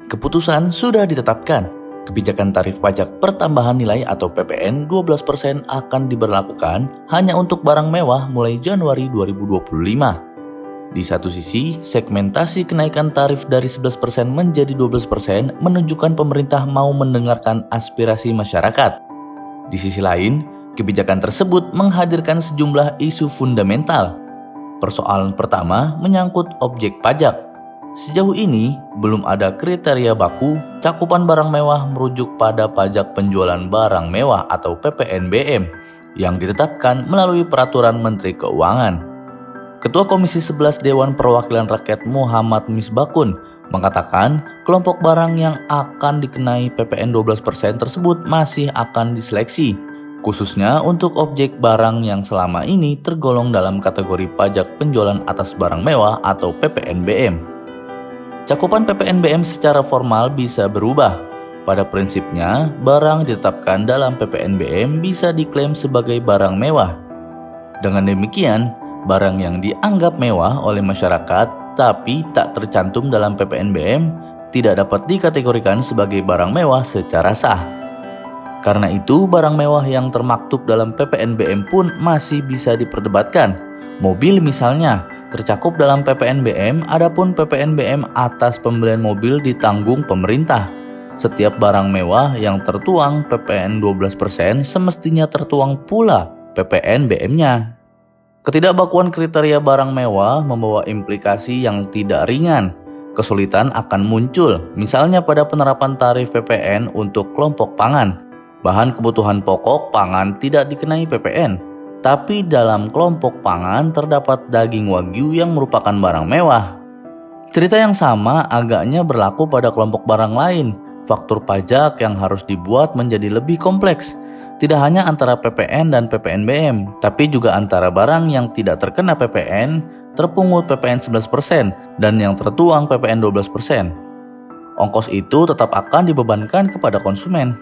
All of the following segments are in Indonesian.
Keputusan sudah ditetapkan. Kebijakan tarif pajak pertambahan nilai atau PPN 12% akan diberlakukan hanya untuk barang mewah mulai Januari 2025. Di satu sisi, segmentasi kenaikan tarif dari 11% menjadi 12% menunjukkan pemerintah mau mendengarkan aspirasi masyarakat. Di sisi lain, kebijakan tersebut menghadirkan sejumlah isu fundamental. Persoalan pertama menyangkut objek pajak. Sejauh ini, belum ada kriteria baku cakupan barang mewah merujuk pada pajak penjualan barang mewah atau PPNBM yang ditetapkan melalui Peraturan Menteri Keuangan. Ketua Komisi 11 Dewan Perwakilan Rakyat Muhammad Misbakun mengatakan kelompok barang yang akan dikenai PPN 12% tersebut masih akan diseleksi, khususnya untuk objek barang yang selama ini tergolong dalam kategori pajak penjualan atas barang mewah atau PPNBM. Cakupan PPNBM secara formal bisa berubah. Pada prinsipnya, barang ditetapkan dalam PPNBM bisa diklaim sebagai barang mewah. Dengan demikian, barang yang dianggap mewah oleh masyarakat tapi tak tercantum dalam PPNBM tidak dapat dikategorikan sebagai barang mewah secara sah. Karena itu, barang mewah yang termaktub dalam PPNBM pun masih bisa diperdebatkan. Mobil misalnya tercakup dalam PPNBM, adapun PPNBM atas pembelian mobil ditanggung pemerintah. Setiap barang mewah yang tertuang PPN 12% semestinya tertuang pula PPNBM-nya. Ketidakbakuan kriteria barang mewah membawa implikasi yang tidak ringan. Kesulitan akan muncul, misalnya pada penerapan tarif PPN untuk kelompok pangan. Bahan kebutuhan pokok pangan tidak dikenai PPN, tapi dalam kelompok pangan terdapat daging wagyu yang merupakan barang mewah. Cerita yang sama agaknya berlaku pada kelompok barang lain. Faktur pajak yang harus dibuat menjadi lebih kompleks. Tidak hanya antara PPN dan PPNBM, tapi juga antara barang yang tidak terkena PPN, terpungut PPN 11%, dan yang tertuang PPN 12%. Ongkos itu tetap akan dibebankan kepada konsumen.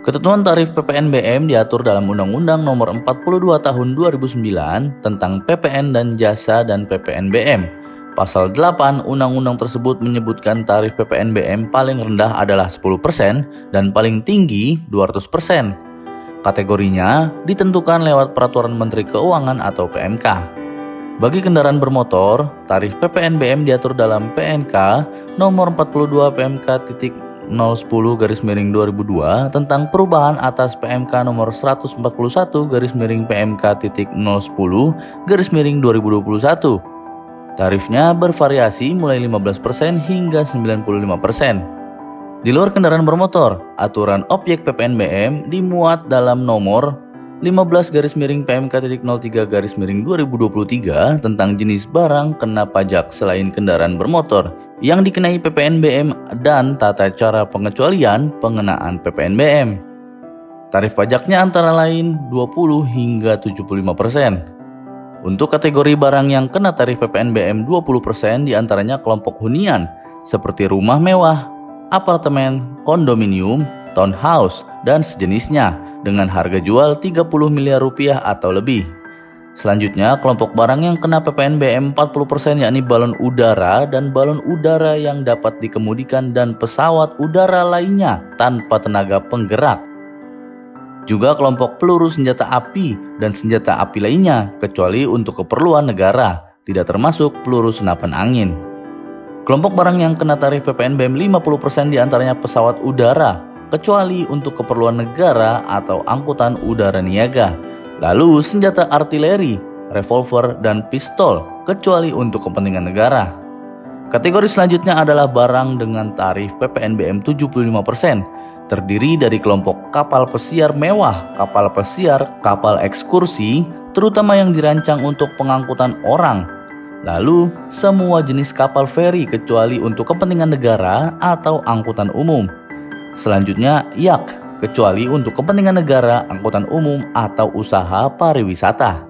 Ketentuan tarif PPNBM diatur dalam Undang-Undang Nomor 42 Tahun 2009 tentang PPN dan Jasa dan PPNBM. Pasal 8 undang-undang tersebut menyebutkan tarif PPNBM paling rendah adalah 10% dan paling tinggi 200%. Kategorinya ditentukan lewat Peraturan Menteri Keuangan atau PMK. Bagi kendaraan bermotor, tarif PPNBM diatur dalam PNK nomor 42 PMK.010/2002 tentang perubahan atas PMK nomor 141/PMK.010/2021. Tarifnya bervariasi mulai 15% hingga 95%. Di luar kendaraan bermotor, aturan objek PPNBM dimuat dalam nomor 15-PMK.03/2023 tentang jenis barang kena pajak selain kendaraan bermotor yang dikenai PPNBM dan tata cara pengecualian pengenaan PPNBM. Tarif pajaknya antara lain 20 hingga 75%. Untuk kategori barang yang kena tarif PPNBM 20% diantaranya kelompok hunian seperti rumah mewah, apartemen, kondominium, townhouse, dan sejenisnya dengan harga jual 30 miliar rupiah atau lebih. Selanjutnya, kelompok barang yang kena PPNBM 40% yakni balon udara dan balon udara yang dapat dikemudikan dan pesawat udara lainnya tanpa tenaga penggerak. Juga kelompok peluru senjata api dan senjata api lainnya kecuali untuk keperluan negara, tidak termasuk peluru senapan angin. Kelompok barang yang kena tarif PPNBM 50% diantaranya pesawat udara, kecuali untuk keperluan negara atau angkutan udara niaga. Lalu senjata artileri, revolver, dan pistol, kecuali untuk kepentingan negara. Kategori selanjutnya adalah barang dengan tarif PPNBM 75%, terdiri dari kelompok kapal pesiar mewah, kapal pesiar, kapal ekskursi, terutama yang dirancang untuk pengangkutan orang. Lalu, semua jenis kapal feri kecuali untuk kepentingan negara atau angkutan umum. Selanjutnya, yacht, kecuali untuk kepentingan negara, angkutan umum, atau usaha pariwisata.